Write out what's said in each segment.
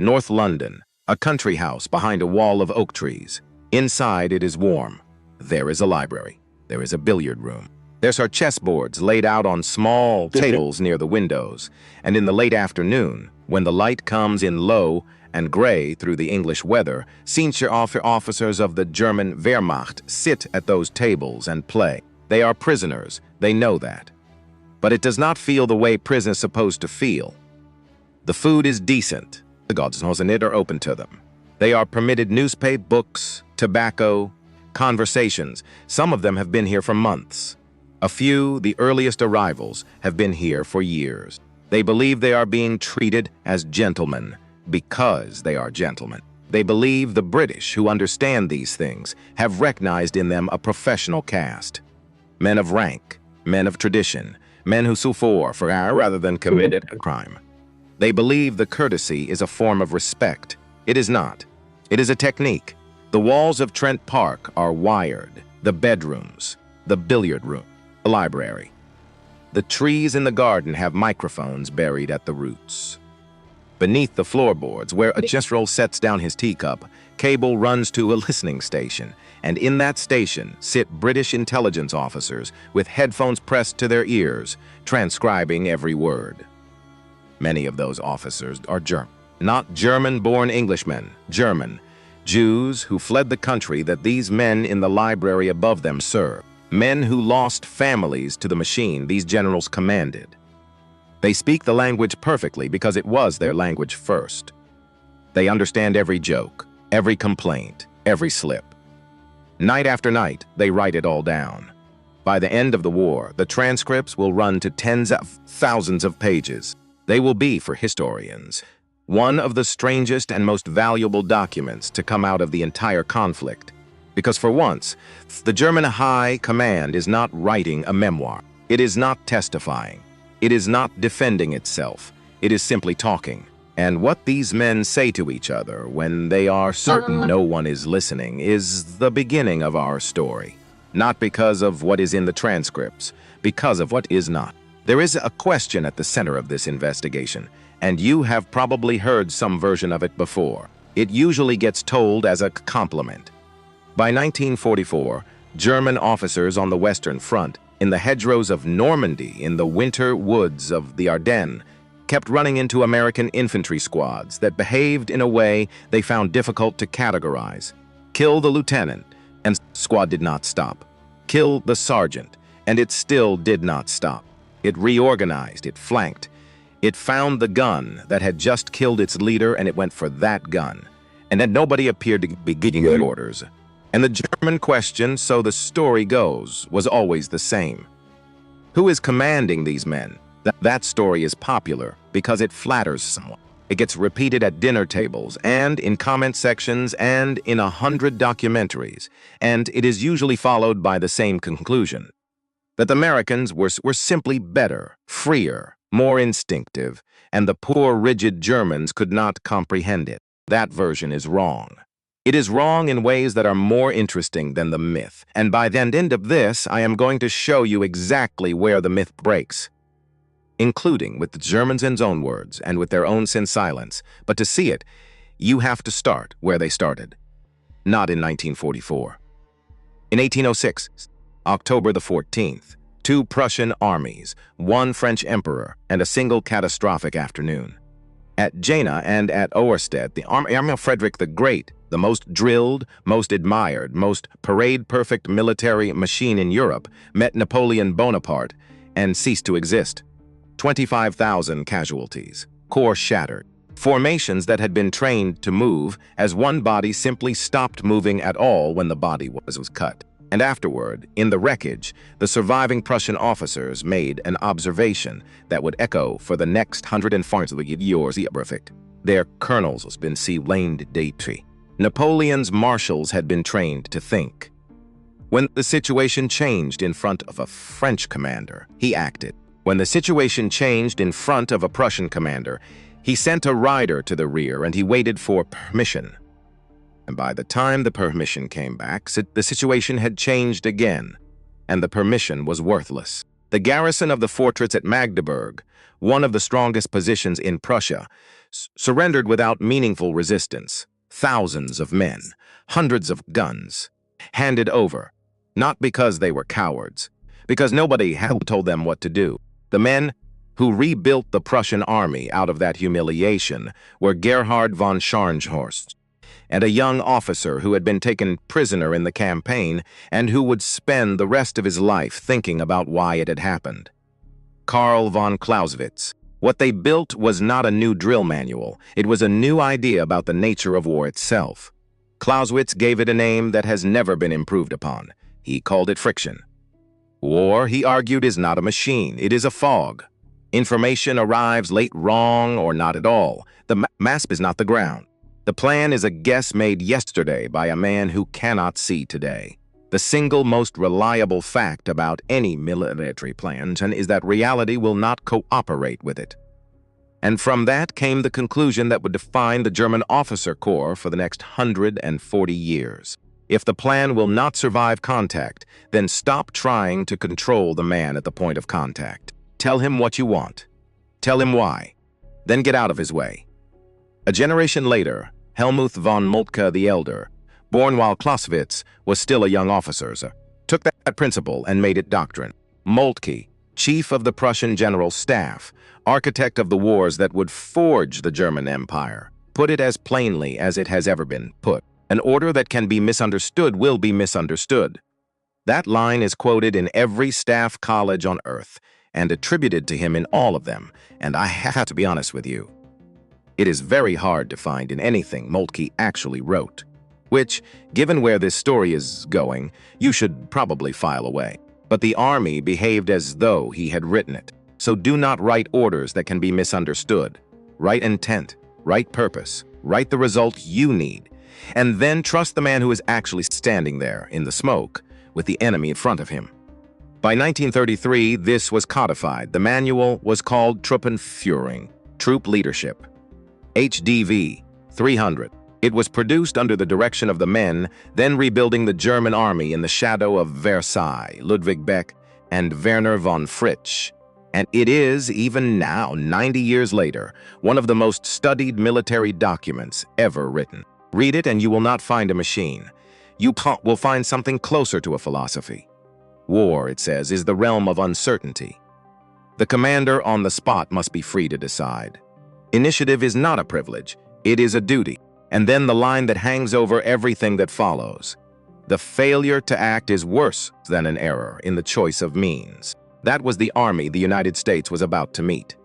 North London, a country house behind a wall of oak trees. Inside it is warm. There is a library. There is a billiard room. There are chessboards laid out on small tables near the windows, and in the late afternoon, when the light comes in low and gray through the English weather, senior officers of the German Wehrmacht sit at those tables and play. They are prisoners, they know that. But it does not feel the way prison is supposed to feel. The food is decent. The gods and it are open to them. They are permitted newspaper, books, tobacco, conversations. Some of them have been here for months. A few, the earliest arrivals, have been here for years. They believe they are being treated as gentlemen because they are gentlemen. They believe the British, who understand these things, have recognized in them a professional caste. Men of rank, men of tradition, men who sue for rather than committed a crime. They believe the courtesy is a form of respect. It is not. It is a technique. The walls of Trent Park are wired. The bedrooms, the billiard room, the library. The trees in the garden have microphones buried at the roots. Beneath the floorboards, where a general sets down his teacup, cable runs to a listening station, and in that station sit British intelligence officers with headphones pressed to their ears, transcribing every word. Many of those officers are German, not German-born Englishmen, German, Jews who fled the country that these men in the library above them served, men who lost families to the machine these generals commanded. They speak the language perfectly because it was their language first. They understand every joke, every complaint, every slip. Night after night, they write it all down. By the end of the war, the transcripts will run to tens of thousands of pages. They will be, for historians, one of the strangest and most valuable documents to come out of the entire conflict. Because for once, the German High Command is not writing a memoir. It is not testifying. It is not defending itself. It is simply talking. And what these men say to each other when they are certain no one is listening is the beginning of our story. Not because of what is in the transcripts, because of what is not. There is a question at the center of this investigation, and you have probably heard some version of it before. It usually gets told as a compliment. By 1944, German officers on the Western Front, in the hedgerows of Normandy, in the winter woods of the Ardennes, kept running into American infantry squads that behaved in a way they found difficult to categorize. Kill the lieutenant, and the squad did not stop. Kill the sergeant, and it still did not stop. It reorganized, it flanked. It found the gun that had just killed its leader, and it went for that gun. And then nobody appeared to be giving the orders. And the German question, so the story goes, was always the same. Who is commanding these men? That story is popular because it flatters someone. It gets repeated at dinner tables and in comment sections and in 100 documentaries, and it is usually followed by the same conclusion. That the Americans were simply better, freer, more instinctive, and the poor, rigid Germans could not comprehend it. That version is wrong. It is wrong in ways that are more interesting than the myth, and by the end of this, I am going to show you exactly where the myth breaks, including with the Germans' own words and with their own silence. But to see it, you have to start where they started, not in 1944. In 1806, October the 14th, 2 Prussian armies, 1 French emperor, and a single catastrophic afternoon. At Jena and at Auerstedt, the army of Frederick the Great, the most drilled, most admired, most parade-perfect military machine in Europe, met Napoleon Bonaparte and ceased to exist. 25,000 casualties, corps shattered. Formations that had been trained to move as one body simply stopped moving at all when the body was cut. And afterward, in the wreckage, the surviving Prussian officers made an observation that would echo for the next 140 years. Their colonels has been laid dead. Napoleon's marshals had been trained to think. When the situation changed in front of a French commander, he acted. When the situation changed in front of a Prussian commander, he sent a rider to the rear and he waited for permission. And by the time the permission came back, the situation had changed again, and the permission was worthless. The garrison of the fortress at Magdeburg, one of the strongest positions in Prussia, surrendered without meaningful resistance. Thousands of men, hundreds of guns, handed over, not because they were cowards, because nobody had told them what to do. The men who rebuilt the Prussian army out of that humiliation were Gerhard von Scharnhorst, and a young officer who had been taken prisoner in the campaign and who would spend the rest of his life thinking about why it had happened. Karl von Clausewitz. What they built was not a new drill manual, it was a new idea about the nature of war itself. Clausewitz gave it a name that has never been improved upon. He called it friction. War, he argued, is not a machine, it is a fog. Information arrives late, wrong, or not at all. The map is not the ground. The plan is a guess made yesterday by a man who cannot see today. The single most reliable fact about any military plan is that reality will not cooperate with it. And from that came the conclusion that would define the German officer corps for the next 140 years. If the plan will not survive contact, then stop trying to control the man at the point of contact. Tell him what you want. Tell him why. Then get out of his way. A generation later, Helmuth von Moltke the Elder, born while Clausewitz was still a young officer, took that principle and made it doctrine. Moltke, chief of the Prussian General Staff, architect of the wars that would forge the German Empire, put it as plainly as it has ever been put. An order that can be misunderstood will be misunderstood. That line is quoted in every staff college on earth and attributed to him in all of them, and I have to be honest with you. It is very hard to find in anything Moltke actually wrote, which, given where this story is going, you should probably file away. But the army behaved as though he had written it, so do not write orders that can be misunderstood. Write intent, write purpose, write the result you need, and then trust the man who is actually standing there in the smoke with the enemy in front of him. By 1933, this was codified. The manual was called Truppenführung, Troop Leadership. HDV 300. It was produced under the direction of the men then rebuilding the German army in the shadow of Versailles, Ludwig Beck, and Werner von Fritsch. And it is, even now, 90 years later, one of the most studied military documents ever written. Read it and you will not find a machine. You will find something closer to a philosophy. War, it says, is the realm of uncertainty. The commander on the spot must be free to decide. Initiative is not a privilege, it is a duty. And then the line that hangs over everything that follows. The failure to act is worse than an error in the choice of means. That was the army the United States was about to meet.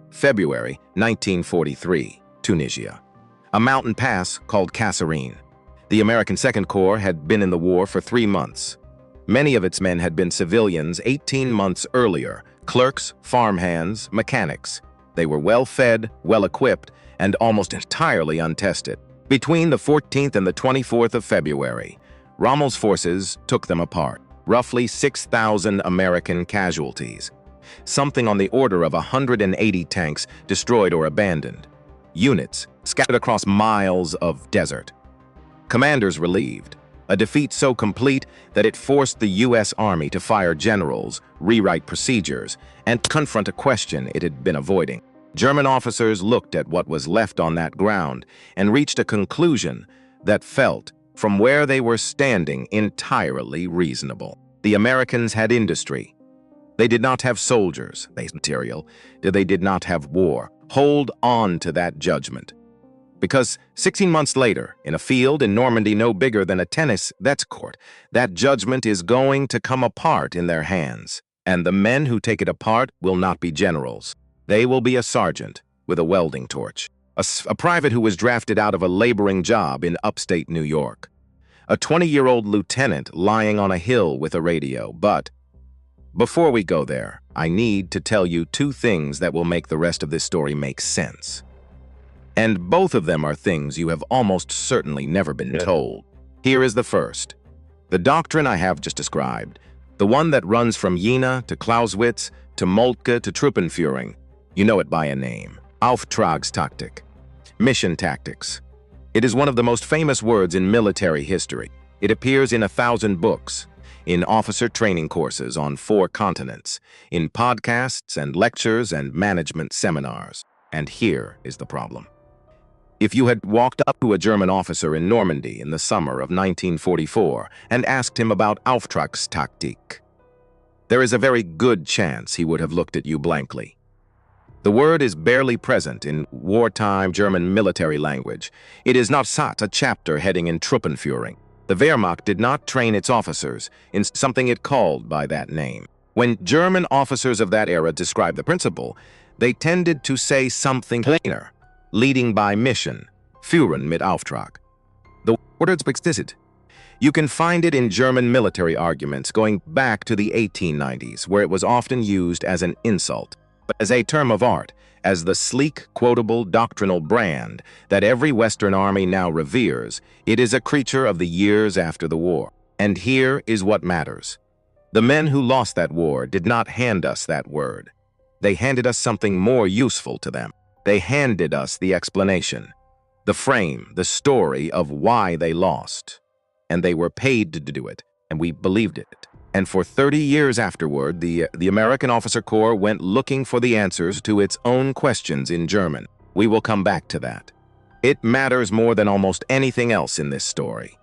February 1943, Tunisia. A mountain pass called Kasserine. The American Second Corps had been in the war for 3 months. Many of its men had been civilians 18 months earlier, clerks, farmhands, mechanics. They were well-fed, well-equipped, and almost entirely untested. Between the 14th and the 24th of February, Rommel's forces took them apart. Roughly 6,000 American casualties. Something on the order of 180 tanks destroyed or abandoned. Units scattered across miles of desert. Commanders relieved. A defeat so complete that it forced the U.S. Army to fire generals, rewrite procedures, and confront a question it had been avoiding. German officers looked at what was left on that ground and reached a conclusion that felt, from where they were standing, entirely reasonable. The Americans had industry. They did not have soldiers, material. They did not have war. Hold on to that judgment. Because 16 months later, in a field in Normandy no bigger than a tennis court, that judgment is going to come apart in their hands. And the men who take it apart will not be generals. They will be a sergeant with a welding torch, a private who was drafted out of a laboring job in upstate New York, a 20-year-old lieutenant lying on a hill with a radio. But before we go there, I need to tell you 2 things that will make the rest of this story make sense. And both of them are things you have almost certainly never been told. Here is the first. The doctrine I have just described, the one that runs from Jena to Clausewitz to Moltke to Truppenführung, you know it by a name. Auftragstaktik. Mission tactics. It is one of the most famous words in military history. It appears in 1,000 books. in officer training courses on 4 continents, in podcasts and lectures and management seminars. And here is the problem. If you had walked up to a German officer in Normandy in the summer of 1944 and asked him about Auftragstaktik, there is a very good chance he would have looked at you blankly. The word is barely present in wartime German military language. It is not a chapter heading in Truppenführung. The Wehrmacht did not train its officers in something it called by that name. When German officers of that era described the principle, they tended to say something plainer, leading by mission, Führen mit Auftrag. The word is explicit. You can find it in German military arguments going back to the 1890s, where it was often used as an insult, but as a term of art, as the sleek, quotable doctrinal brand that every Western army now reveres. It is a creature of the years after the war. And here is what matters. The men who lost that war did not hand us that word. They handed us something more useful to them. They handed us the explanation, the frame, the story of why they lost. And they were paid to do it, and we believed it. And for 30 years afterward, the American Officer Corps went looking for the answers to its own questions in German. We will come back to that. It matters more than almost anything else in this story.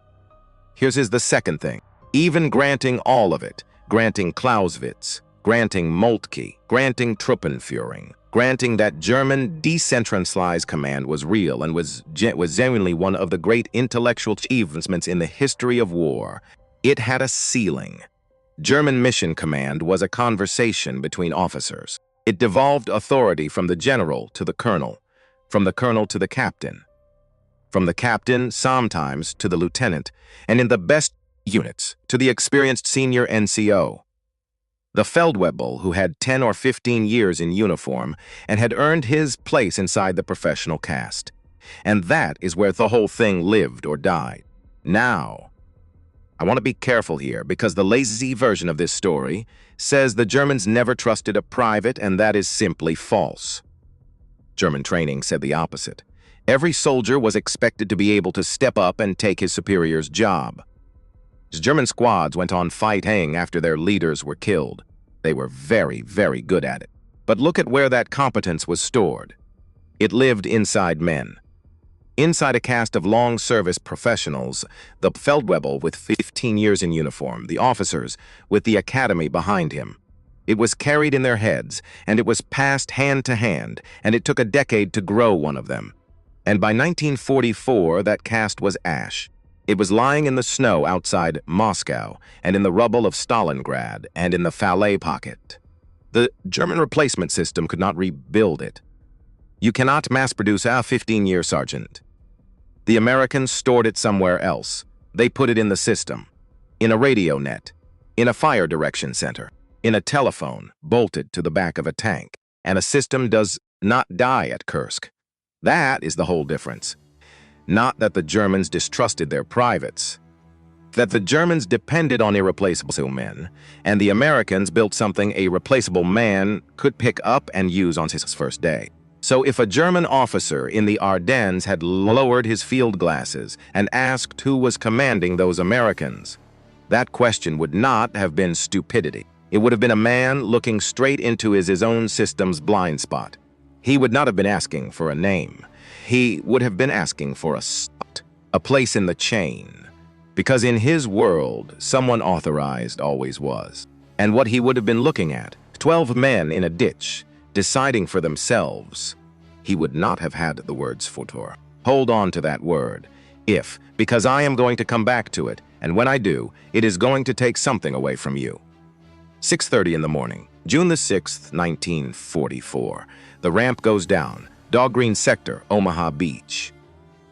Here's the second thing. Even granting all of it, granting Clausewitz, granting Moltke, granting Truppenführung, granting that German decentralized command was real and was genuinely one of the great intellectual achievements in the history of war, it had a ceiling. German mission command was a conversation between officers. It devolved authority from the general to the colonel, from the colonel to the captain, from the captain sometimes to the lieutenant, and in the best units to the experienced senior NCO. The Feldwebel, who had 10 or 15 years in uniform and had earned his place inside the professional caste. And that is where the whole thing lived or died. Now, I want to be careful here because the lazy version of this story says the Germans never trusted a private, and that is simply false. German training said the opposite. Every soldier was expected to be able to step up and take his superior's job. German squads went on fighting after their leaders were killed. They were very, very good at it. But look at where that competence was stored. It lived inside men. Inside a caste of long-service professionals, the Feldwebel with 15 years in uniform, the officers with the academy behind him. It was carried in their heads, and it was passed hand to hand, and it took a decade to grow one of them. And by 1944, that caste was ash. It was lying in the snow outside Moscow, and in the rubble of Stalingrad, and in the Falais pocket. The German replacement system could not rebuild it. You cannot mass-produce a 15-year sergeant. The Americans stored it somewhere else. They put it in the system, in a radio net, in a fire direction center, in a telephone bolted to the back of a tank. And a system does not die at Kursk. That is the whole difference. Not that the Germans distrusted their privates. That the Germans depended on irreplaceable men, and the Americans built something a replaceable man could pick up and use on his first day. So if a German officer in the Ardennes had lowered his field glasses and asked who was commanding those Americans, that question would not have been stupidity. It would have been a man looking straight into his own system's blind spot. He would not have been asking for a name. He would have been asking for a spot, a place in the chain. Because in his world, someone authorized always was. And what he would have been looking at, 12 men in a ditch, deciding for themselves, he would not have had the words futur. Hold on to that word, if, because I am going to come back to it, and when I do, it is going to take something away from you. 6:30 in the morning, June the 6th, 1944. The ramp goes down. Dog Green Sector, Omaha Beach.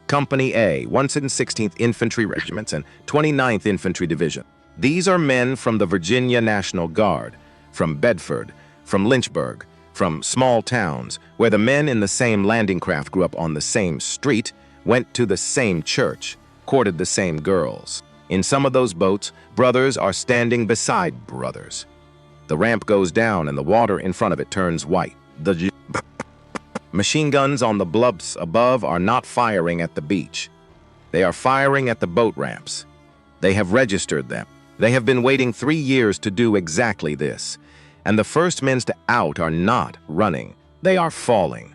Company A, 116th Infantry Regiments and 29th Infantry Division. These are men from the Virginia National Guard, from Bedford, from Lynchburg, from small towns, where the men in the same landing craft grew up on the same street, went to the same church, courted the same girls. In some of those boats, brothers are standing beside brothers. The ramp goes down and the water in front of it turns white. The machine guns on the bluffs above are not firing at the beach. They are firing at the boat ramps. They have registered them. They have been waiting 3 years to do exactly this, and the first men to out are not running. They are falling.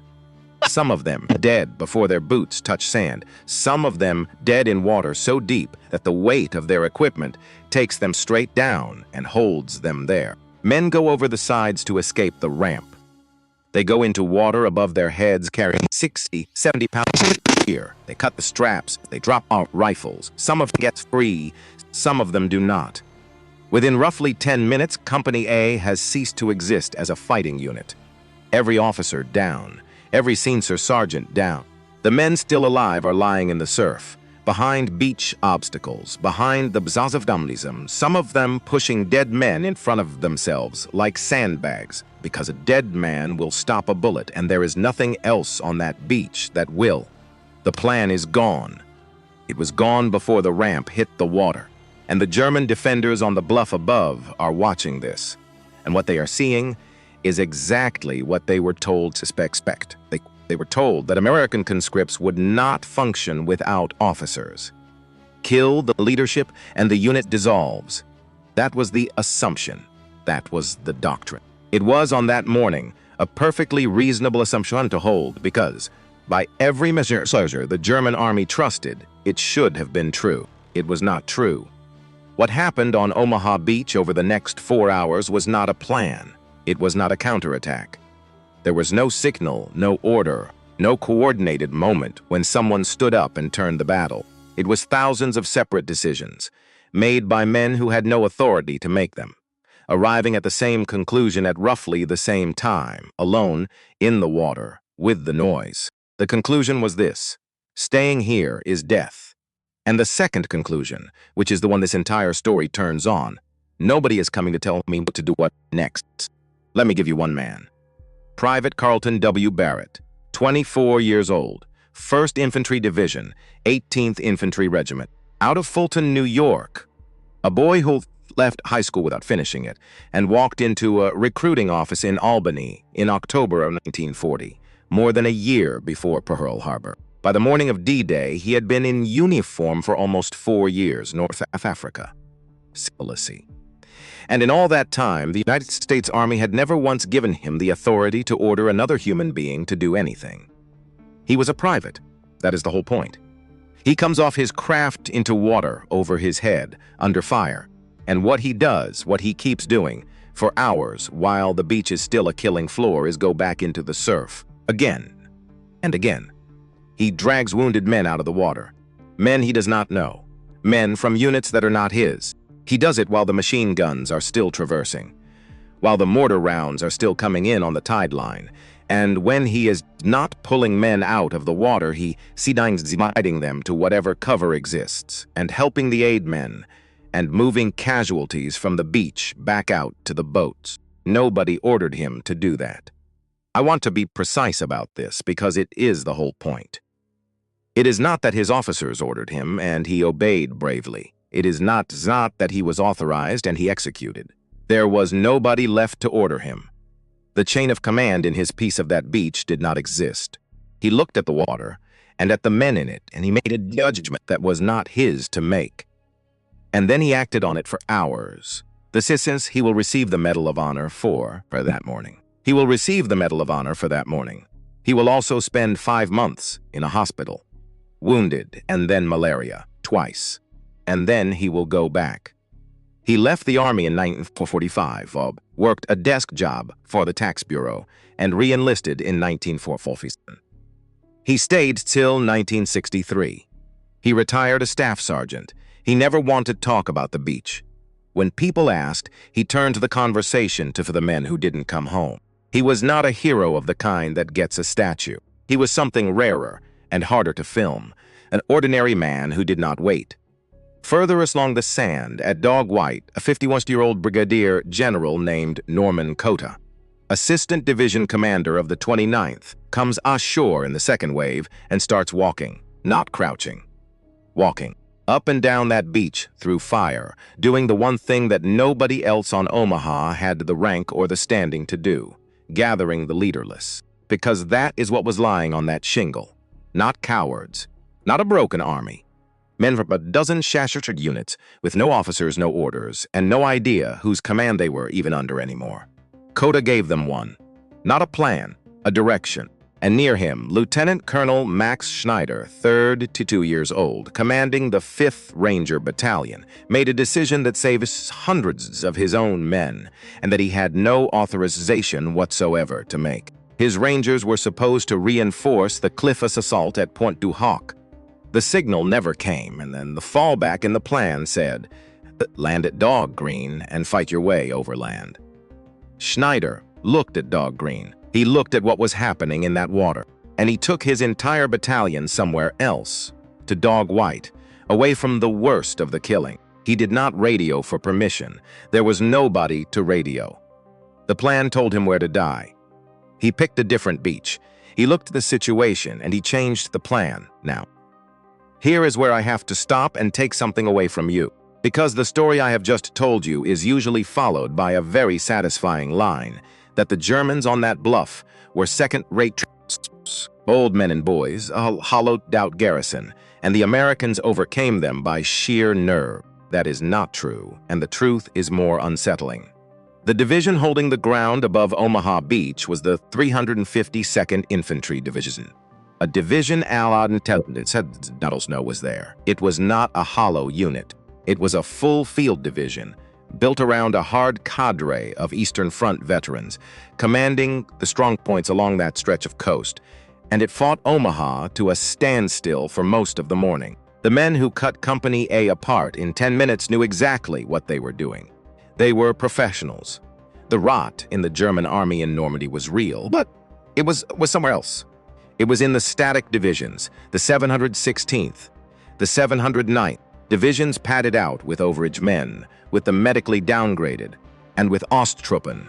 Some of them dead before their boots touch sand, some of them dead in water so deep that the weight of their equipment takes them straight down and holds them there. Men go over the sides to escape the ramp. They go into water above their heads carrying 60, 70 pounds of gear. They cut the straps, they drop out rifles. Some of them get free, some of them do not. Within roughly 10 minutes, Company A has ceased to exist as a fighting unit. Every officer down. Every senior sergeant down. The men still alive are lying in the surf, behind beach obstacles, behind the decisive, some of them pushing dead men in front of themselves like sandbags, because a dead man will stop a bullet and there is nothing else on that beach that will. The plan is gone. It was gone before the ramp hit the water, and the German defenders on the bluff above are watching this, and what they are seeing is exactly what they were told to expect. They were told that American conscripts would not function without officers. Kill the leadership and the unit dissolves. That was the assumption. That was the doctrine. It was on that morning a perfectly reasonable assumption to hold because, by every measure the German army trusted, it should have been true. It was not true. What happened on Omaha Beach over the next 4 hours was not a plan. It was not a counterattack. There was no signal, no order, no coordinated moment when someone stood up and turned the battle. It was thousands of separate decisions, made by men who had no authority to make them, arriving at the same conclusion at roughly the same time, alone, in the water, with the noise. The conclusion was this: staying here is death. And the second conclusion, which is the one this entire story turns on: nobody is coming to tell me what to do what next. Let me give you one man. Private Carlton W. Barrett, 24 years old, 1st Infantry Division, 18th Infantry Regiment, out of Fulton, New York. A boy who left high school without finishing it and walked into a recruiting office in Albany in October of 1940, more than a year before Pearl Harbor. By the morning of D-Day, he had been in uniform for almost 4 years, North Africa. Cilicy. And in all that time, the United States Army had never once given him the authority to order another human being to do anything. He was a private. That is the whole point. He comes off his craft into water over his head, under fire. And what he does, what he keeps doing, for hours while the beach is still a killing floor, is go back into the surf. Again and again. He drags wounded men out of the water. Men he does not know. Men from units that are not his. He does it while the machine guns are still traversing, while the mortar rounds are still coming in on the tide line, and when he is not pulling men out of the water, he guiding them to whatever cover exists, and helping the aid men, and moving casualties from the beach back out to the boats. Nobody ordered him to do that. I want to be precise about this because it is the whole point. It is not that his officers ordered him and he obeyed bravely. It is not that he was authorized and he executed. There was nobody left to order him. The chain of command in his piece of that beach did not exist. He looked at the water and at the men in it, and he made a judgment that was not his to make. And then he acted on it for hours. This is, he will receive the Medal of Honor for that morning. He will receive the Medal of Honor for that morning. He will also spend 5 months in a hospital, wounded, and then malaria, twice. And then he will go back. He left the Army in 1945, worked a desk job for the Tax Bureau, and re-enlisted in 1947. He stayed till 1963. He retired a staff sergeant. He never wanted to talk about the beach. When people asked, he turned the conversation to for the men who didn't come home. He was not a hero of the kind that gets a statue. He was something rarer and harder to film, an ordinary man who did not wait. Furthest along the sand at WWII, a 51-year-old brigadier general named Norman Cota, assistant division commander of the 29th, comes ashore in the second wave and starts walking, not crouching. Walking up and down that beach through fire, doing the one thing that nobody else on Omaha had the rank or the standing to do, gathering the leaderless. Because that is what was lying on that shingle. Not cowards, not a broken army. Men from a dozen shattered units, with no officers, no orders, and no idea whose command they were even under anymore. Coda gave them one. Not a plan, a direction. And near him, Lieutenant Colonel Max Schneider, 32 years old, commanding the 5th Ranger Battalion, made a decision that saves hundreds of his own men, and that he had no authorization whatsoever to make. His Rangers were supposed to reinforce the Cliffus assault at Pointe du Hoc. The signal never came, and then the fallback in the plan said, land at Dog Green and fight your way overland. Schneider looked at Dog Green. He looked at what was happening in that water, and he took his entire battalion somewhere else, to WWII, away from the worst of the killing. He did not radio for permission. There was nobody to radio. The plan told him where to die. He picked a different beach. He looked at the situation, and he changed the plan. Now, here is where I have to stop and take something away from you, because the story I have just told you is usually followed by a very satisfying line, that the Germans on that bluff were second-rate troops, old men and boys, a hollowed-out garrison, and the Americans overcame them by sheer nerve. That is not true, and the truth is more unsettling. The division holding the ground above Omaha Beach was the 352nd Infantry Division. A division Allied intelligence had not know was there. It was not a hollow unit. It was a full field division, built around a hard cadre of Eastern Front veterans, commanding the strong points along that stretch of coast, and it fought Omaha to a standstill for most of the morning. The men who cut Company A apart in 10 minutes knew exactly what they were doing. They were professionals. The rot in the German army in Normandy was real, but it was somewhere else. It was in the static divisions, the 716th, the 709th, divisions padded out with overage men, with the medically downgraded, and with Osttruppen,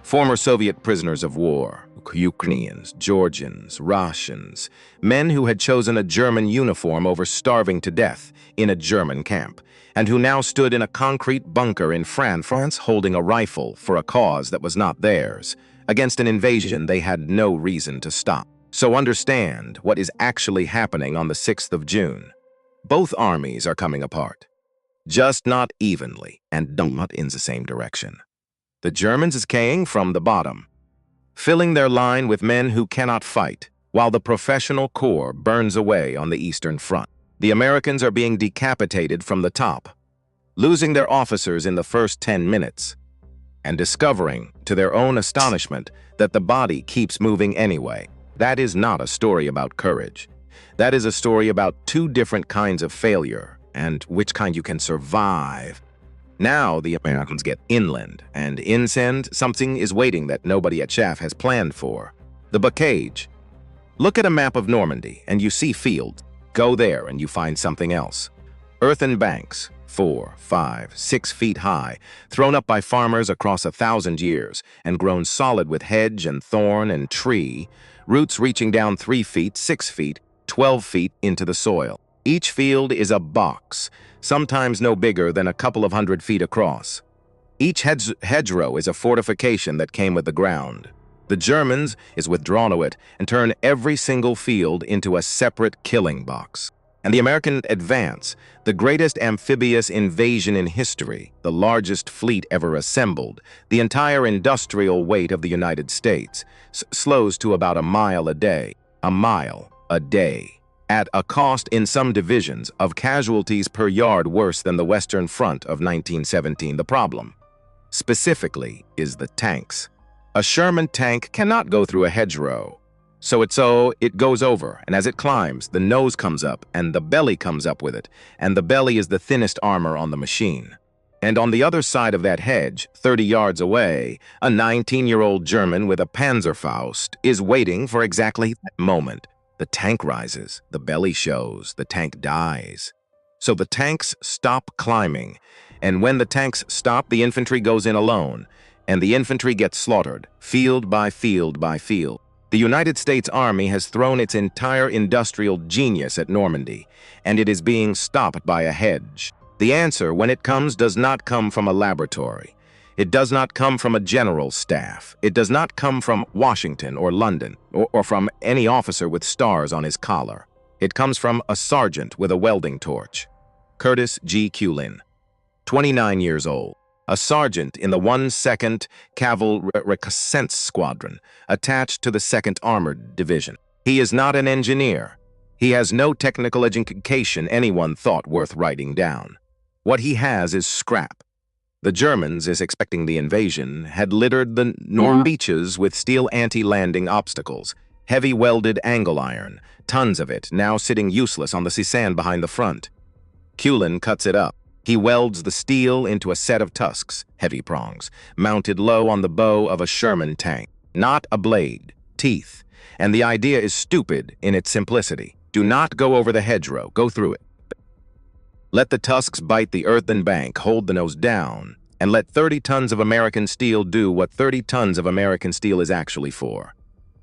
former Soviet prisoners of war, Ukrainians, Georgians, Russians, men who had chosen a German uniform over starving to death in a German camp, and who now stood in a concrete bunker in France holding a rifle for a cause that was not theirs, against an invasion they had no reason to stop. So understand what is actually happening on the 6th of June. Both armies are coming apart, just not evenly and not in the same direction. The Germans is decaying from the bottom, filling their line with men who cannot fight, while the professional corps burns away on the Eastern Front. The Americans are being decapitated from the top, losing their officers in the first 10 minutes, and discovering, to their own astonishment, that the body keeps moving anyway. That is not a story about courage. That is a story about two different kinds of failure, and which kind you can survive. Now the Americans get inland, and inland something is waiting that nobody at Chaff has planned for. The bocage. Look at a map of Normandy, and you see fields. Go there, and you find something else. Earthen banks, 4, 5, 6 feet high, thrown up by farmers across 1,000 years, and grown solid with hedge and thorn and tree, roots reaching down 3 feet, 6 feet, 12 feet into the soil. Each field is a box, sometimes no bigger than a couple of 100 feet across. Each hedgerow is a fortification that came with the ground. The Germans is withdrawn to it and turn every single field into a separate killing box. And the American advance, the greatest amphibious invasion in history, the largest fleet ever assembled, the entire industrial weight of the United States, slows to about a mile a day, at a cost in some divisions of casualties per yard worse than the Western Front of 1917. The problem, specifically, is the tanks. A Sherman tank cannot go through a hedgerow. So it goes over, and as it climbs, the nose comes up, and the belly comes up with it, and the belly is the thinnest armor on the machine. And on the other side of that hedge, 30 yards away, a 19-year-old German with a Panzerfaust is waiting for exactly that moment. The tank rises, the belly shows, the tank dies. So the tanks stop climbing, and when the tanks stop, the infantry goes in alone, and the infantry gets slaughtered, field by field by field. The United States Army has thrown its entire industrial genius at Normandy, and it is being stopped by a hedge. The answer, when it comes, does not come from a laboratory. It does not come from a general staff. It does not come from Washington or London, or from any officer with stars on his collar. It comes from a sergeant with a welding torch. Curtis G. Culin, 29 years old, a sergeant in the 1/2nd Cavalry Reconnaissance Squadron, attached to the 2nd Armored Division. He is not an engineer. He has no technical education anyone thought worth writing down. What he has is scrap. The Germans, as expecting the invasion, had littered the Norm beaches with steel anti-landing obstacles, heavy welded angle iron, tons of it, now sitting useless on the sand behind the front. Culin cuts it up. He welds the steel into a set of tusks, heavy prongs, mounted low on the bow of a Sherman tank. Not a blade, teeth. And the idea is stupid in its simplicity. Do not go over the hedgerow, go through it. Let the tusks bite the earthen bank, hold the nose down, and let 30 tons of American steel do what 30 tons of American steel is actually for.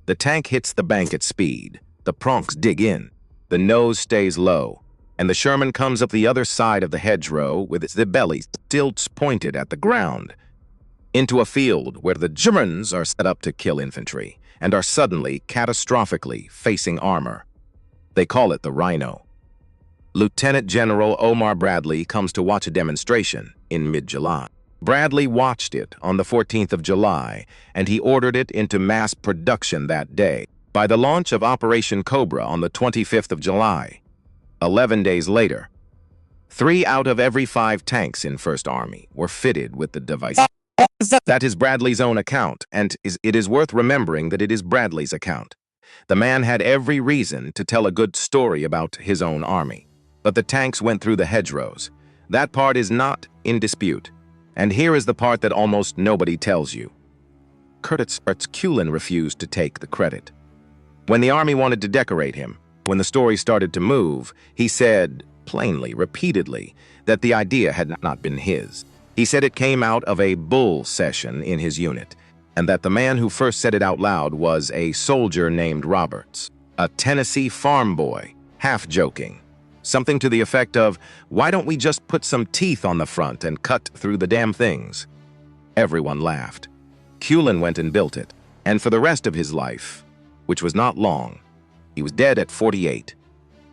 The tank hits the bank at speed. The prongs dig in. The nose stays low, and the Sherman comes up the other side of the hedgerow with its belly still pointed at the ground, into a field where the Germans are set up to kill infantry and are suddenly, catastrophically facing armor. They call it the Rhino. Lieutenant General Omar Bradley comes to watch a demonstration in mid-July. Bradley watched it on the 14th of July, and he ordered it into mass production that day. By the launch of Operation Cobra on the 25th of July, 11 days later, 3 out of every 5 tanks in First Army were fitted with the device. That is Bradley's own account, and it is worth remembering that it is Bradley's account. The man had every reason to tell a good story about his own army. But the tanks went through the hedgerows. That part is not in dispute. And here is the part that almost nobody tells you. Curtis Culin refused to take the credit. When the army wanted to decorate him, when the story started to move, he said, plainly, repeatedly, that the idea had not been his. He said it came out of a bull session in his unit, and that the man who first said it out loud was a soldier named Roberts, a Tennessee farm boy, half joking. Something to the effect of, why don't we just put some teeth on the front and cut through the damn things? Everyone laughed. Culin went and built it, and for the rest of his life, which was not long, he was dead at 48.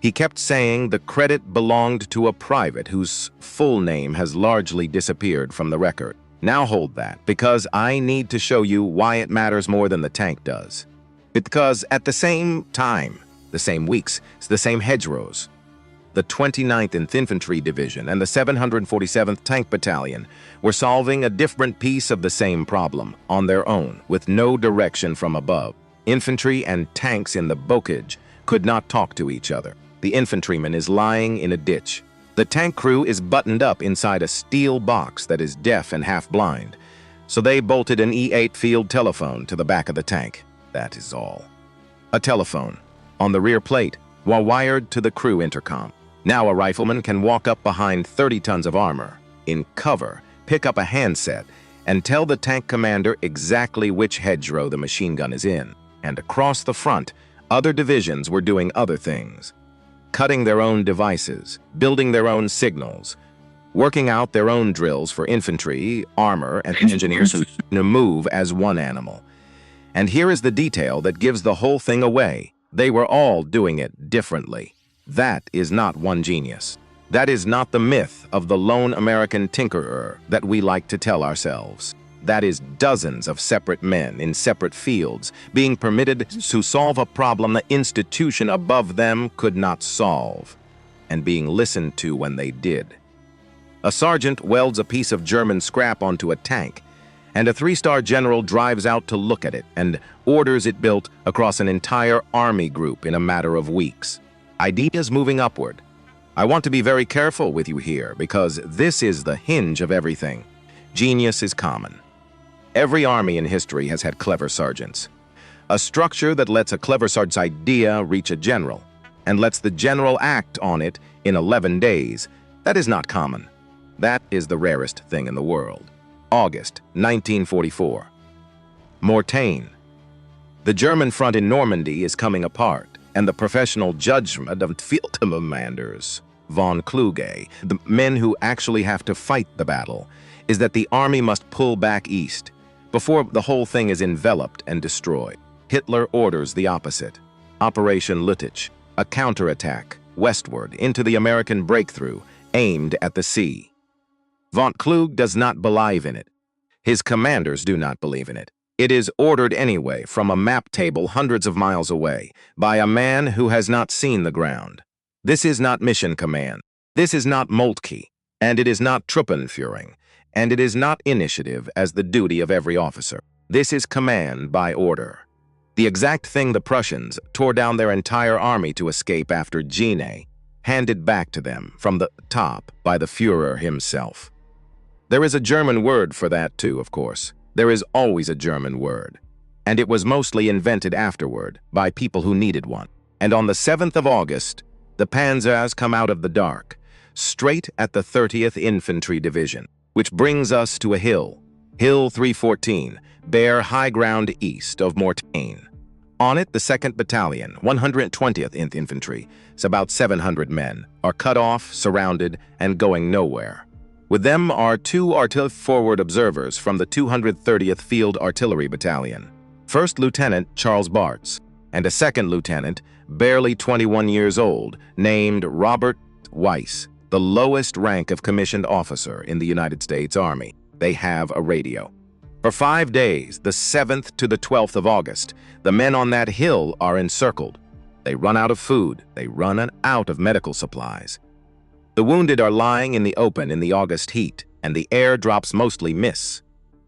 He kept saying the credit belonged to a private whose full name has largely disappeared from the record. Now hold that, because I need to show you why it matters more than the tank does. Because at the same time, the same weeks, the same hedgerows, the 29th Infantry Division and the 747th Tank Battalion were solving a different piece of the same problem on their own, with no direction from above. Infantry and tanks in the bocage could not talk to each other. The infantryman is lying in a ditch. The tank crew is buttoned up inside a steel box that is deaf and half-blind, so they bolted an E8 field telephone to the back of the tank. That is all. A telephone, on the rear plate, while wired to the crew intercom. Now a rifleman can walk up behind 30 tons of armor, in cover, pick up a handset, and tell the tank commander exactly which hedgerow the machine gun is in. And across the front, other divisions were doing other things. Cutting their own devices, building their own signals, working out their own drills for infantry, armor, and engineers who move as one animal. And here is the detail that gives the whole thing away. They were all doing it differently. That is not one genius. That is not the myth of the lone American tinkerer that we like to tell ourselves. That is dozens of separate men in separate fields being permitted to solve a problem the institution above them could not solve, and being listened to when they did. A sergeant welds a piece of German scrap onto a tank, and a 3-star general drives out to look at it and orders it built across an entire army group in a matter of weeks. Ideas moving upward. I want to be very careful with you here because this is the hinge of everything. Genius is common. Every army in history has had clever sergeants. A structure that lets a clever sergeant's idea reach a general and lets the general act on it in 11 days, that is not common. That is the rarest thing in the world. August 1944. Mortain. The German front in Normandy is coming apart, and the professional judgment of field commanders, von Kluge, the men who actually have to fight the battle, is that the army must pull back east before the whole thing is enveloped and destroyed. Hitler orders the opposite. Operation Lüttich, a counterattack westward into the American breakthrough, aimed at the sea. Von Klug does not believe in it. His commanders do not believe in it. It is ordered anyway from a map table hundreds of miles away by a man who has not seen the ground. This is not mission command. This is not Moltke, and it is not Truppenführung, and it is not initiative as the duty of every officer. This is command by order. The exact thing the Prussians tore down their entire army to escape after Jena, handed back to them from the top by the Führer himself. There is a German word for that too, of course. There is always a German word. And it was mostly invented afterward by people who needed one. And on the 7th of August, the Panzers come out of the dark, straight at the 30th Infantry Division, which brings us to a hill, Hill 314, bare high ground east of Mortain. On it, the 2nd Battalion, 120th Infantry, it's about 700 men, are cut off, surrounded, and going nowhere. With them are 2 forward observers from the 230th Field Artillery Battalion, 1st Lieutenant Charles Bartz, and a 2nd Lieutenant, barely 21 years old, named Robert Weiss, the lowest rank of commissioned officer in the United States Army. They have a radio. For 5 days, the 7th to the 12th of August, the men on that hill are encircled. They run out of food. They run out of medical supplies. The wounded are lying in the open in the August heat, and the air drops mostly miss.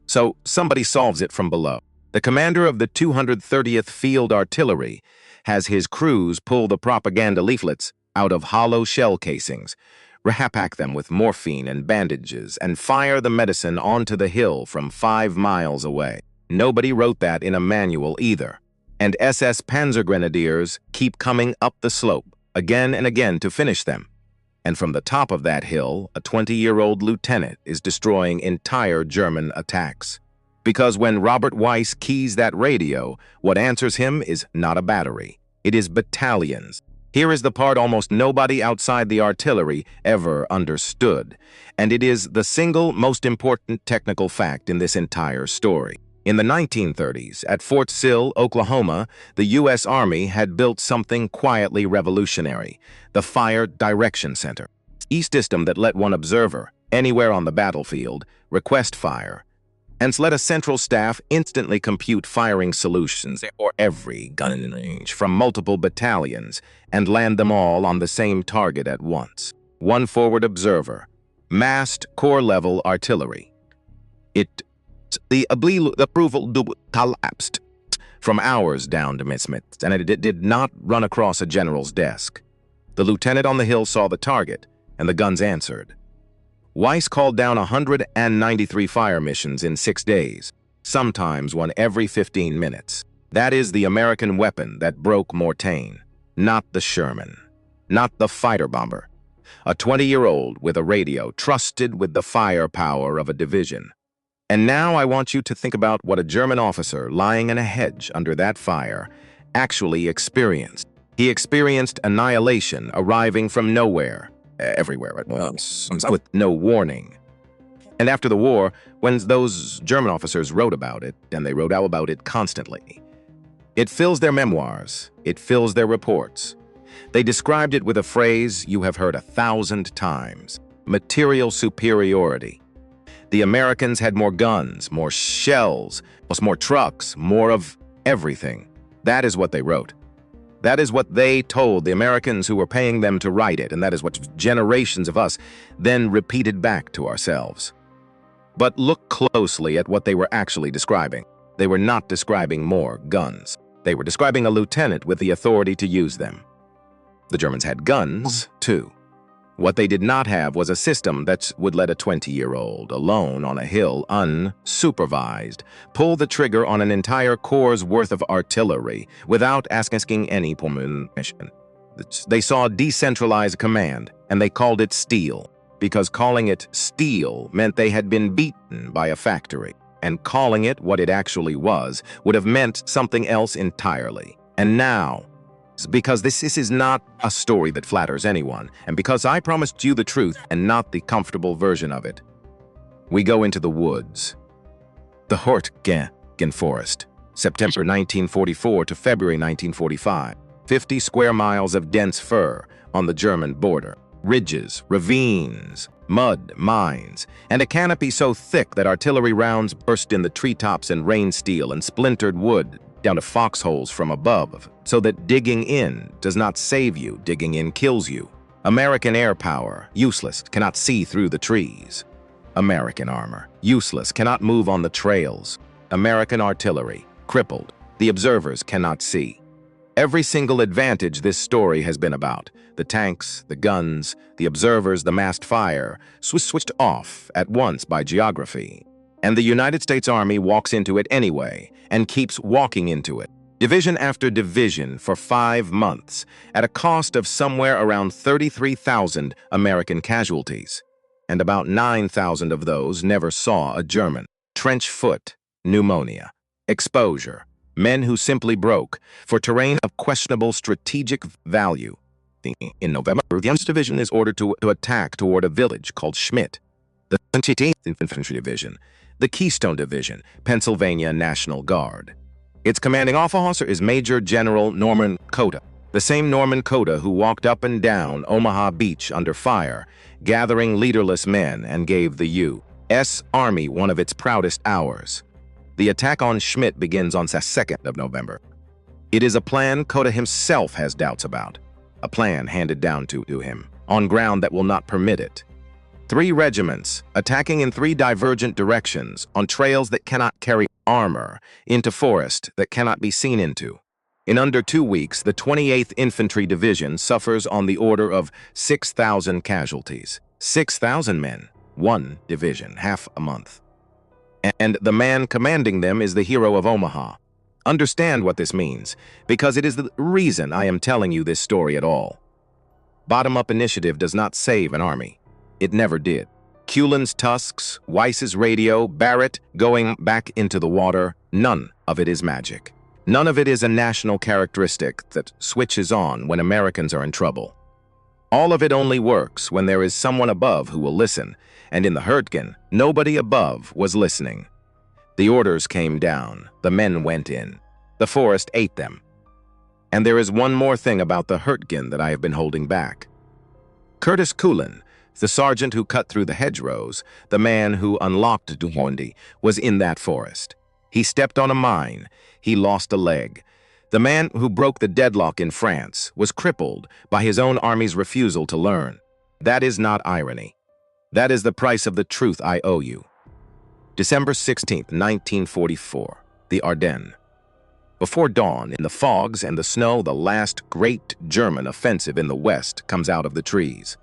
So somebody solves it from below. The commander of the 230th Field Artillery has his crews pull the propaganda leaflets out of hollow shell casings, repack them with morphine and bandages, and fire the medicine onto the hill from 5 miles away. Nobody wrote that in a manual either. And SS Panzer Grenadiers keep coming up the slope again and again to finish them. And from the top of that hill, a 20-year-old lieutenant is destroying entire German attacks. Because when Robert Weiss keys that radio, what answers him is not a battery. It is battalions. Here is the part almost nobody outside the artillery ever understood, and it is the single most important technical fact in this entire story. In the 1930s, at Fort Sill, Oklahoma, the U.S. Army had built something quietly revolutionary, the Fire Direction Center, a system that let one observer, anywhere on the battlefield, request fire, and let a central staff instantly compute firing solutions for every gun range from multiple battalions and land them all on the same target at once. One forward observer, massed corps-level artillery. The approval collapsed from hours down to minutes, and it did not run across a general's desk. The lieutenant on the hill saw the target, and the guns answered. Weiss called down 193 fire missions in 6 days, sometimes one every 15 minutes. That is the American weapon that broke Mortain, not the Sherman, not the fighter bomber. A 20-year-old with a radio trusted with the firepower of a division. And now I want you to think about what a German officer lying in a hedge under that fire actually experienced. He experienced annihilation arriving from nowhere, everywhere at once, with no warning. And after the war, when those German officers wrote about it, and they wrote out about it constantly, it fills their memoirs, it fills their reports. They described it with a phrase you have heard 1,000 times: material superiority. The Americans had more guns, more shells, more trucks, more of everything. That is what they wrote. That is what they told the Americans who were paying them to write it, and that is what generations of us then repeated back to ourselves. But look closely at what they were actually describing. They were not describing more guns. They were describing a lieutenant with the authority to use them. The Germans had guns, too. What they did not have was a system that would let a 20-year-old, alone on a hill, unsupervised, pull the trigger on an entire corps' worth of artillery without asking any permission. They saw decentralized command, and they called it steel, because calling it steel meant they had been beaten by a factory, and calling it what it actually was would have meant something else entirely. And now, because this is not a story that flatters anyone, and because I promised you the truth and not the comfortable version of it, we go into the woods. The Hortgen Forest, September 1944 to February 1945, 50 square miles of dense fir on the German border. ridges, ravines, mud, mines, and a canopy so thick that artillery rounds burst in the treetops and rain steel and splintered wood down to foxholes from above, so that digging in does not save you, digging in kills you. American air power, useless, cannot see through the trees. American armor, useless, cannot move on the trails. American artillery, crippled, the observers cannot see. Every single advantage this story has been about, the tanks, the guns, the observers, the massed fire, switched off at once by geography. And the United States Army walks into it anyway, and keeps walking into it, division after division for 5 months, at a cost of somewhere around 33,000 American casualties. And about 9,000 of those never saw a German. Trench foot, pneumonia, exposure, men who simply broke for terrain of questionable strategic value. In November, the 11th Division is ordered to attack toward a village called Schmidt. The 17th Infantry Division, the Keystone Division, Pennsylvania National Guard. Its commanding officer is Major General Norman Cota, the same Norman Cota who walked up and down Omaha Beach under fire, gathering leaderless men and gave the U.S. Army one of its proudest hours. The attack on Schmidt begins on the 2nd of November. It is a plan Cota himself has doubts about, a plan handed down to him on ground that will not permit it. 3 regiments attacking in 3 divergent directions on trails that cannot carry armor into forest that cannot be seen into. In under 2 weeks, the 28th Infantry Division suffers on the order of 6,000 casualties. 6,000 men, 1 division, half a month. And the man commanding them is the hero of Omaha. Understand what this means, because it is the reason I am telling you this story at all. Bottom-up initiative does not save an army. It never did. Cullen's tusks, Weiss's radio, Barrett going back into the water, none of it is magic. None of it is a national characteristic that switches on when Americans are in trouble. All of it only works when there is someone above who will listen, and in the Hurtgen, nobody above was listening. The orders came down, the men went in. The forest ate them. And there is one more thing about the Hurtgen that I have been holding back. Curtis Cullen, the sergeant who cut through the hedgerows, the man who unlocked Duhondi, was in that forest. He stepped on a mine. He lost a leg. The man who broke the deadlock in France was crippled by his own army's refusal to learn. That is not irony. That is the price of the truth I owe you. December 16, 1944, the Ardennes. Before dawn, in the fogs and the snow, the last great German offensive in the west comes out of the trees.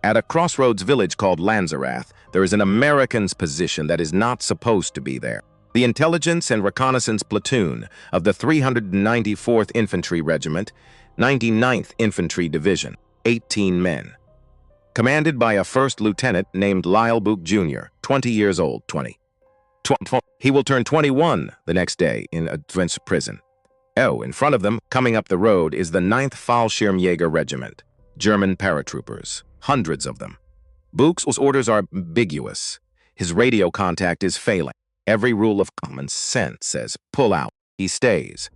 At a crossroads village called Lanzerath, there is an American's position that is not supposed to be there. The intelligence and reconnaissance platoon of the 394th Infantry Regiment, 99th Infantry Division, 18 men. Commanded by a first lieutenant named Lyle Book Jr., 20 years old, 20. He will turn 21 the next day in a French prison. Oh, in front of them, coming up the road, is the 9th Fallschirmjäger Regiment, German paratroopers, hundreds of them. Book's orders are ambiguous. His radio contact is failing. Every rule of common sense says, pull out. He stays.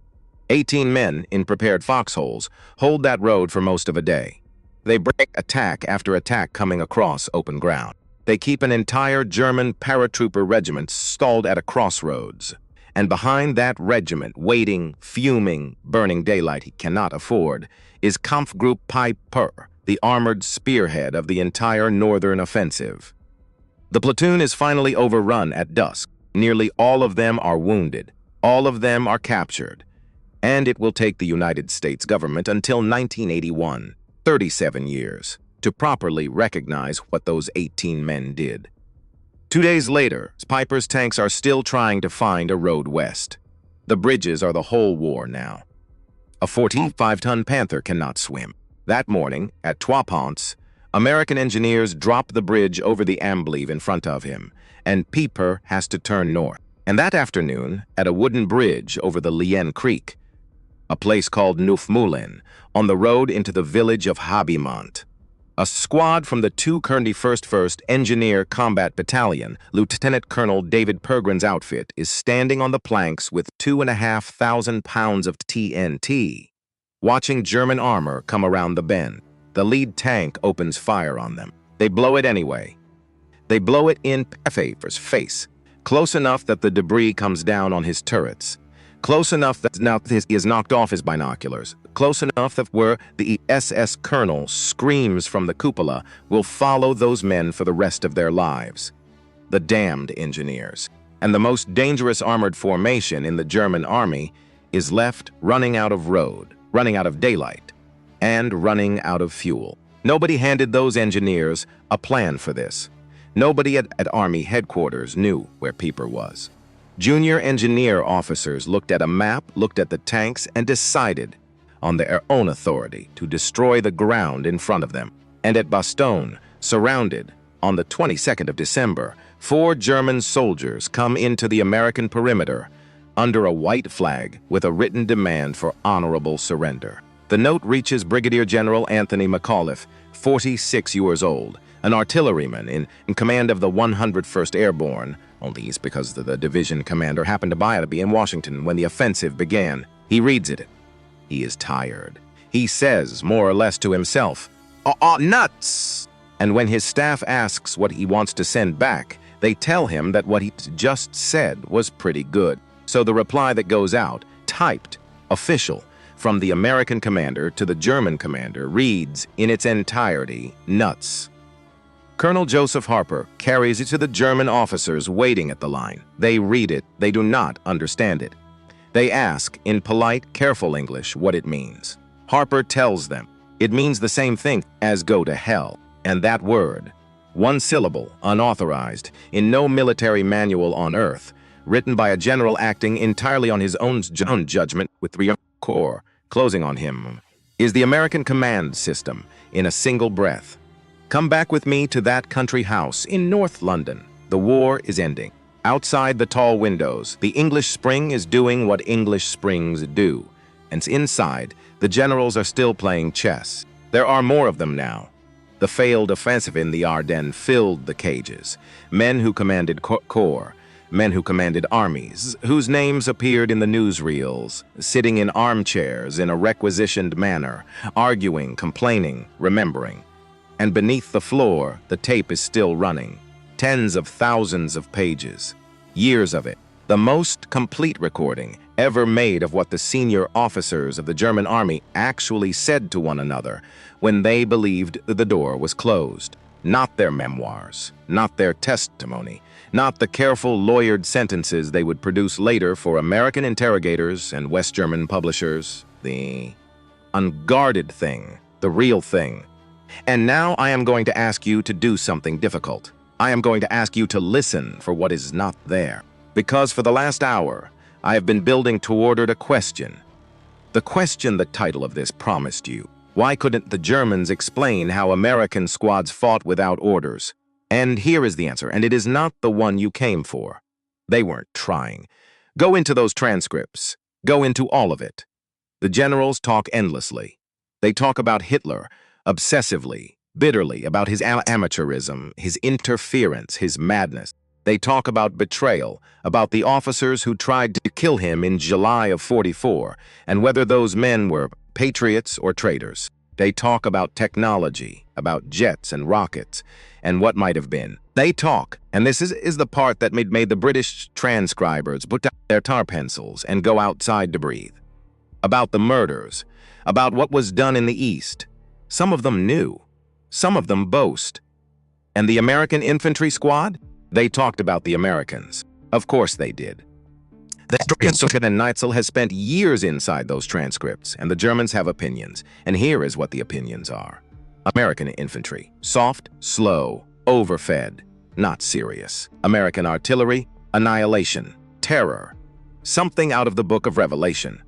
18 men in prepared foxholes hold that road for most of a day. They break attack after attack coming across open ground. They keep an entire German paratrooper regiment stalled at a crossroads. And behind that regiment, waiting, fuming, burning daylight he cannot afford, is Kampfgruppe Piper, the armored spearhead of the entire northern offensive. The platoon is finally overrun at dusk. Nearly all of them are wounded. All of them are captured. And it will take the United States government until 1981, 37 years, to properly recognize what those 18 men did. 2 days later, Piper's tanks are still trying to find a road west. The bridges are the whole war now. A 45-ton Panther cannot swim. That morning, at Trois Ponts, American engineers drop the bridge over the Amblève in front of him, and Piper has to turn north. And that afternoon, at a wooden bridge over the Lien Creek, a place called Neufmoulin, on the road into the village of Habimont, a squad from the 291st Engineer Combat Battalion, Lieutenant Colonel David Pergrin's outfit, is standing on the planks with 2,500 pounds of TNT, watching German armor come around the bend. The lead tank opens fire on them. They blow it anyway. They blow it in Pfeiffer's face, close enough that the debris comes down on his turrets, close enough that now he is knocked off his binoculars, close enough that where the SS colonel screams from the cupola will follow those men for the rest of their lives. The damned engineers. And the most dangerous armored formation in the German army is left running out of road, running out of daylight, and running out of fuel. Nobody handed those engineers a plan for this. Nobody at Army headquarters knew where Pieper was. Junior engineer officers looked at a map, looked at the tanks, and decided on their own authority to destroy the ground in front of them. And at Bastogne, surrounded, on the 22nd of December, 4 German soldiers come into the American perimeter under a white flag with a written demand for honorable surrender. The note reaches Brigadier General Anthony McAuliffe, 46 years old, an artilleryman in command of the 101st Airborne, only it's because the division commander happened to be in Washington when the offensive began. He reads it. He is tired. He says, more or less to himself, nuts! And when his staff asks what he wants to send back, they tell him that what he just said was pretty good. So the reply that goes out, typed, official, from the American commander to the German commander reads in its entirety, nuts. Colonel Joseph Harper carries it to the German officers waiting at the line. They read it. They do not understand it. They ask, in polite, careful English, what it means. Harper tells them it means the same thing as go to hell. And that word, one syllable, unauthorized, in no military manual on earth, written by a general acting entirely on his own judgment with 3 corps closing on him, is the American command system in a single breath. Come back with me to that country house in North London. The war is ending. Outside the tall windows, the English Spring is doing what English Springs do. And inside, the generals are still playing chess. There are more of them now. The failed offensive in the Ardennes filled the cages. Men who commanded corps, men who commanded armies, whose names appeared in the newsreels, sitting in armchairs in a requisitioned manner, arguing, complaining, remembering. And beneath the floor, the tape is still running. Tens of thousands of pages. Years of it. The most complete recording ever made of what the senior officers of the German army actually said to one another when they believed the door was closed. Not their memoirs, not their testimony, not the careful lawyered sentences they would produce later for American interrogators and West German publishers. The unguarded thing, the real thing. And now I am going to ask you to do something difficult. I am going to ask you to listen for what is not there. Because for the last hour, I have been building toward a question. The question the title of this promised you. Why couldn't the Germans explain how American squads fought without orders? And here is the answer, and it is not the one you came for. They weren't trying. Go into those transcripts. Go into all of it. The generals talk endlessly. They talk about Hitler, obsessively, bitterly, about his amateurism, his interference, his madness. They talk about betrayal, about the officers who tried to kill him in July of '44, and whether those men were patriots or traitors. They talk about technology, about jets and rockets, and what might have been. They talk, and this is the part that made the British transcribers put down their tar pencils and go outside to breathe. About the murders, about what was done in the East. Some of them knew. Some of them boast. And the American infantry squad? They talked about the Americans. Of course they did. The historian and Neitzel has spent years inside those transcripts, and the Germans have opinions. And here is what the opinions are. American infantry. Soft, slow, overfed, not serious. American artillery. Annihilation. Terror. Something out of the book of Revelation.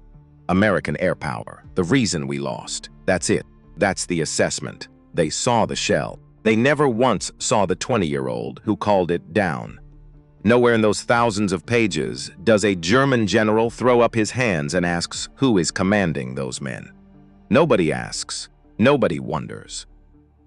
American air power. The reason we lost. That's it. That's the assessment. They saw the shell. They never once saw the 20-year-old who called it down. Nowhere in those thousands of pages does a German general throw up his hands and asks who is commanding those men. Nobody asks. Nobody wonders.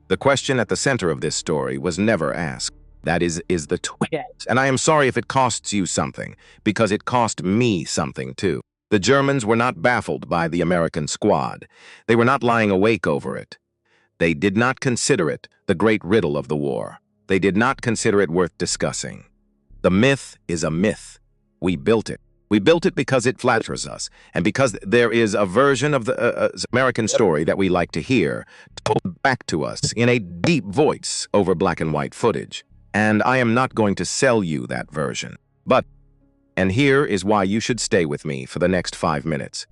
The question at the center of this story was never asked. That is the twist. And I am sorry if it costs you something, because it cost me something too. The Germans were not baffled by the American squad. They were not lying awake over it. They did not consider it the great riddle of the war. They did not consider it worth discussing. The myth is a myth. We built it. We built it because it flatters us, and because there is a version of the American story that we like to hear, told back to us in a deep voice over black and white footage. And I am not going to sell you that version. And here is why you should stay with me for the next 5 minutes.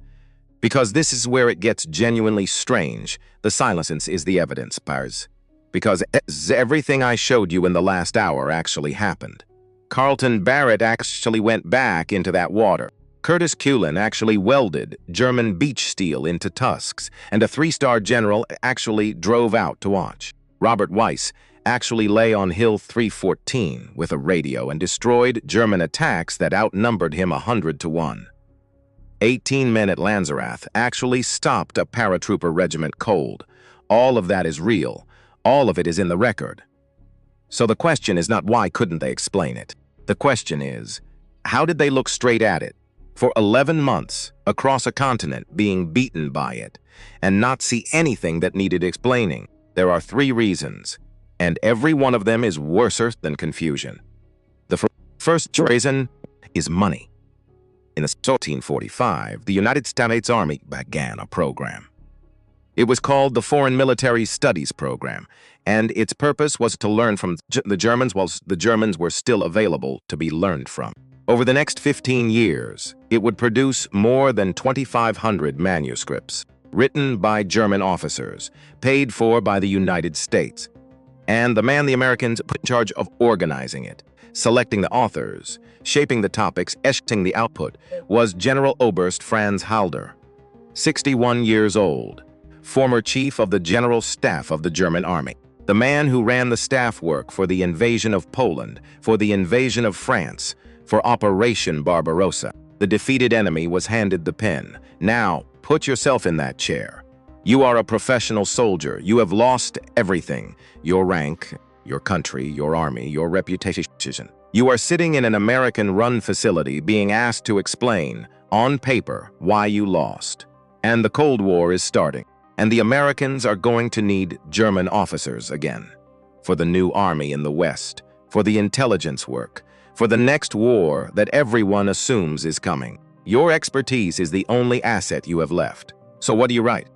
Because this is where it gets genuinely strange. The silence is the evidence, Pars. Because everything I showed you in the last hour actually happened. Carlton Barrett actually went back into that water. Curtis Cullen actually welded German beach steel into tusks, and a 3-star general actually drove out to watch. Robert Weiss actually lay on Hill 314 with a radio and destroyed German attacks that outnumbered him 100 to 1. 18 men at Lanzerath actually stopped a paratrooper regiment cold. All of that is real. All of it is in the record. So the question is not why couldn't they explain it. The question is, how did they look straight at it for 11 months across a continent being beaten by it and not see anything that needed explaining? There are 3 reasons, and every one of them is worse than confusion. The first reason is money. In 1845, the United States Army began a program. It was called the Foreign Military Studies Program, and its purpose was to learn from the Germans whilst the Germans were still available to be learned from. Over the next 15 years, it would produce more than 2,500 manuscripts, written by German officers, paid for by the United States. And the man the Americans put in charge of organizing it, selecting the authors, shaping the topics, editing the output, was General Oberst Franz Halder, 61 years old, former chief of the General Staff of the German Army, the man who ran the staff work for the invasion of Poland, for the invasion of France, for Operation Barbarossa. The defeated enemy was handed the pen. Now, put yourself in that chair. You are a professional soldier. You have lost everything. Your rank, your country, your army, your reputation. You are sitting in an American-run facility being asked to explain, on paper, why you lost. And the Cold War is starting. And the Americans are going to need German officers again. For the new army in the West. For the intelligence work. For the next war that everyone assumes is coming. Your expertise is the only asset you have left. So what do you write?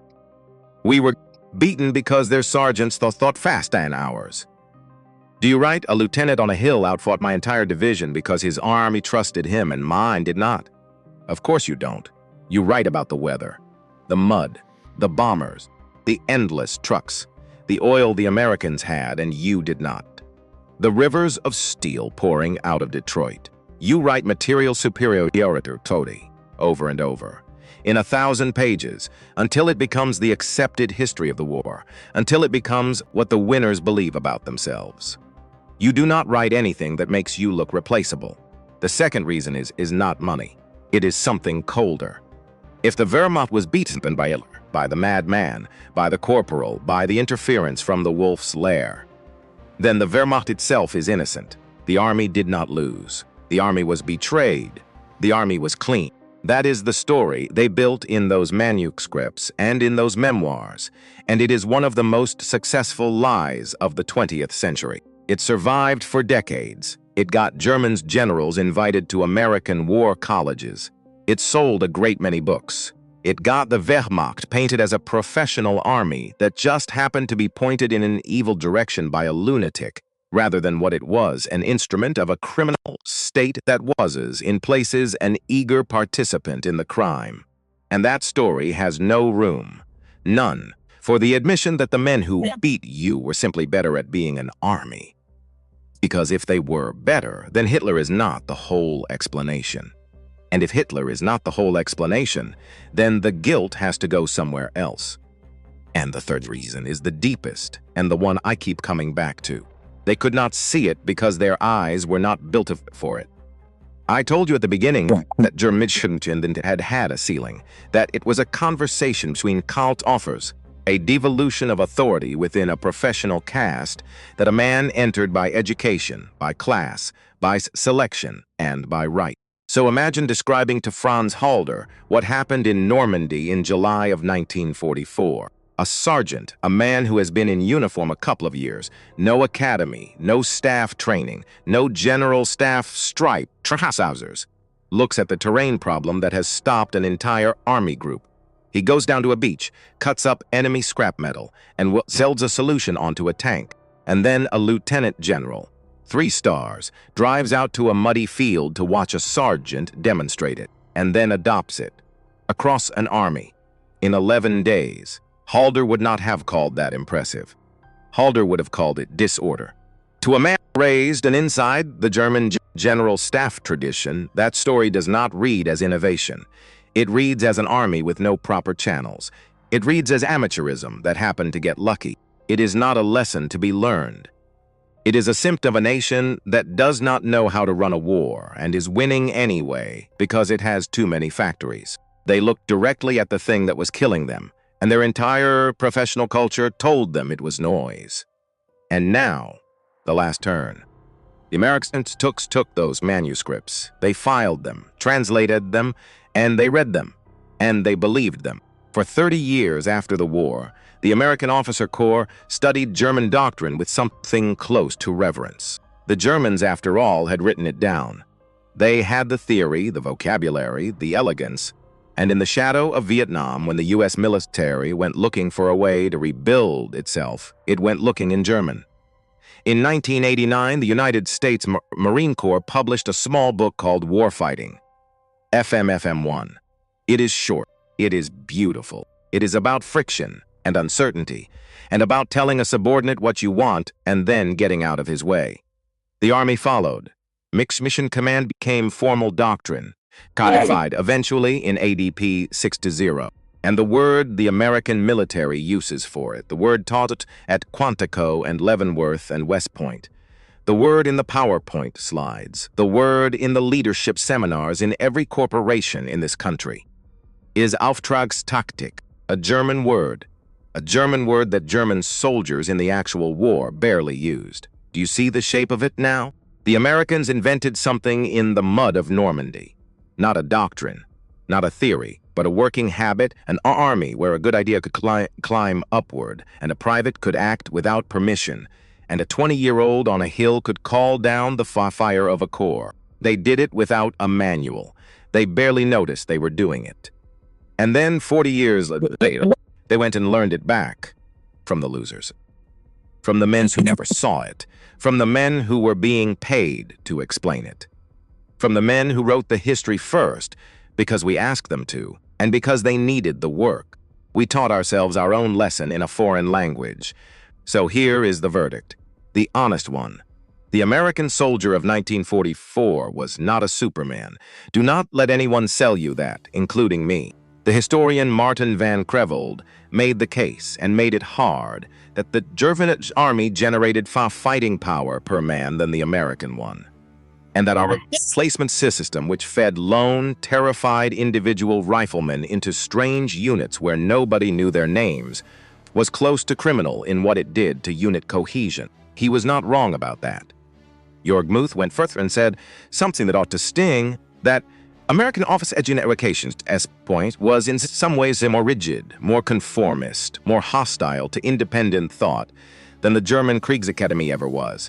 We were beaten because their sergeants thought faster than ours. Do you write, a lieutenant on a hill outfought my entire division because his army trusted him and mine did not? Of course you don't. You write about the weather, the mud, the bombers, the endless trucks, the oil the Americans had and you did not. The rivers of steel pouring out of Detroit. You write material superiority totally, over and over, in 1,000 pages, until it becomes the accepted history of the war, until it becomes what the winners believe about themselves. You do not write anything that makes you look replaceable. The second reason is not money. It is something colder. If the Wehrmacht was beaten by Hitler, by the madman, by the corporal, by the interference from the wolf's lair, then the Wehrmacht itself is innocent. The army did not lose. The army was betrayed. The army was clean. That is the story they built in those manuscripts and in those memoirs, and it is one of the most successful lies of the 20th century. It survived for decades. It got German generals invited to American war colleges. It sold a great many books. It got the Wehrmacht painted as a professional army that just happened to be pointed in an evil direction by a lunatic, rather than what it was, an instrument of a criminal state that was, in places, an eager participant in the crime. And that story has no room, none, for the admission that the men who beat you were simply better at being an army. Because if they were better, then Hitler is not the whole explanation. And if Hitler is not the whole explanation, then the guilt has to go somewhere else. And the third reason is the deepest, and the one I keep coming back to. They could not see it because their eyes were not built for it. I told you at the beginning that German had a ceiling, that it was a conversation between cult offers, a devolution of authority within a professional caste, that a man entered by education, by class, by selection, and by right. So imagine describing to Franz Halder what happened in Normandy in July of 1944. A sergeant, a man who has been in uniform a couple of years, no academy, no staff training, no general staff stripe, trousers, looks at the terrain problem that has stopped an entire army group. He goes down to a beach, cuts up enemy scrap metal, and sells a solution onto a tank. And then a lieutenant general, 3 stars, drives out to a muddy field to watch a sergeant demonstrate it, and then adopts it. Across an army, in 11 days. Halder would not have called that impressive. Halder would have called it disorder. To a man raised and inside the German general staff tradition, that story does not read as innovation. It reads as an army with no proper channels. It reads as amateurism that happened to get lucky. It is not a lesson to be learned. It is a symptom of a nation that does not know how to run a war and is winning anyway because it has too many factories. They looked directly at the thing that was killing them, and their entire professional culture told them it was noise. And now, the last turn. The Americans took those manuscripts. They filed them, translated them, and they read them, and they believed them. For 30 years after the war, the American officer corps studied German doctrine with something close to reverence. The Germans, after all, had written it down. They had the theory, the vocabulary, the elegance, and in the shadow of Vietnam, when the U.S. military went looking for a way to rebuild itself, it went looking in German. In 1989, the United States Marine Corps published a small book called Warfighting, FMFM1. It is short. It is beautiful. It is about friction and uncertainty, and about telling a subordinate what you want and then getting out of his way. The Army followed. Mixed Mission Command became formal doctrine, codified eventually in ADP 6-0. And the word the American military uses for it, the word taught at Quantico and Leavenworth and West Point, the word in the PowerPoint slides, the word in the leadership seminars in every corporation in this country, is Auftragstaktik, a German word that German soldiers in the actual war barely used. Do you see the shape of it now? The Americans invented something in the mud of Normandy. Not a doctrine, not a theory, but a working habit, an army where a good idea could climb upward, and a private could act without permission, and a 20-year-old on a hill could call down the fire of a corps. They did it without a manual. They barely noticed they were doing it. And then 40 years later, they went and learned it back from the losers, from the men who never saw it, from the men who were being paid to explain it, from the men who wrote the history first because we asked them to, and because they needed the work. We taught ourselves our own lesson in a foreign language. So here is the verdict, the honest one. The American soldier of 1944 was not a Superman. Do not let anyone sell you that, including me. The historian Martin van Creveld made the case, and made it hard, that the German army generated far fighting power per man than the American one, and that our replacement system, which fed lone, terrified individual riflemen into strange units where nobody knew their names, was close to criminal in what it did to unit cohesion. He was not wrong about that. Jörg Muth went further and said something that ought to sting, that American officer education's point was in some ways more rigid, more conformist, more hostile to independent thought than the German Kriegsakademie ever was.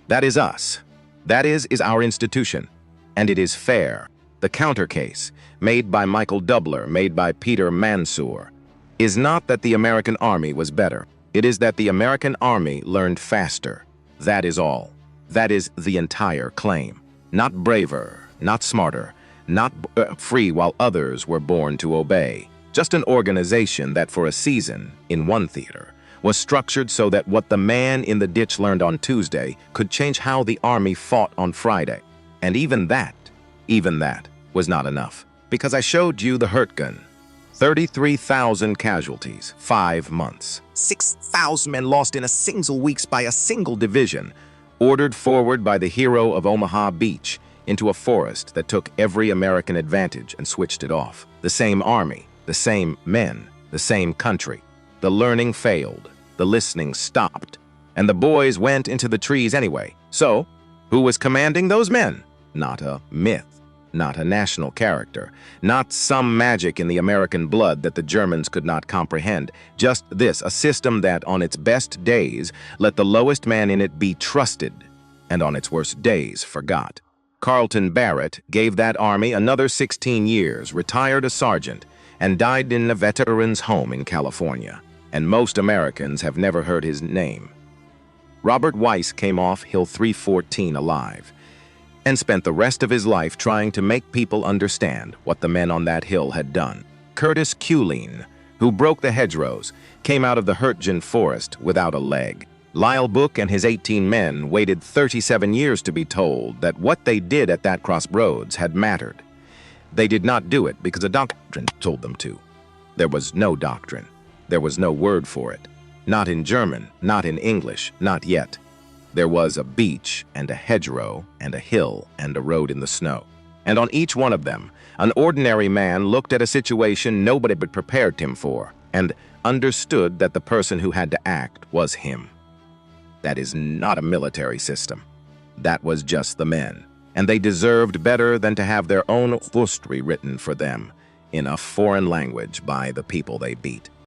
That is us. That is our institution, and it is fair. The counter case, made by Michael Dubler, made by Peter Mansour, is not that the American army was better. It is that the American army learned faster. That is all. That is the entire claim. Not braver, not smarter, not free while others were born to obey. Just an organization that for a season, in one theater, was structured so that what the man in the ditch learned on Tuesday could change how the army fought on Friday. And even that was not enough. Because I showed you the Hurt gun. 33,000 casualties, 5 months. 6,000 men lost in a single week by a single division, ordered forward by the hero of Omaha Beach into a forest that took every American advantage and switched it off. The same army, the same men, the same country. The learning failed, the listening stopped, and the boys went into the trees anyway. So, who was commanding those men? Not a myth. not a national character, not some magic in the American blood that the Germans could not comprehend. Just this, a system that, on its best days, let the lowest man in it be trusted, and on its worst days forgot. Carlton Barrett gave that army another 16 years, retired a sergeant, and died in a veteran's home in California. And most Americans have never heard his name. Robert Weiss came off Hill 314 alive, and spent the rest of his life trying to make people understand what the men on that hill had done. Curtis Culine, who broke the hedgerows, came out of the Hurtgen forest without a leg. Lyle Book and his 18 men waited 37 years to be told that what they did at that crossroads had mattered. They did not do it because a doctrine told them to. There was no doctrine. There was no word for it. Not in German, not in English, not yet. There was a beach and a hedgerow and a hill and a road in the snow. And on each one of them, an ordinary man looked at a situation nobody but prepared him for and understood that the person who had to act was him. That is not a military system. That was just the men. And they deserved better than to have their own history written for them in a foreign language by the people they beat.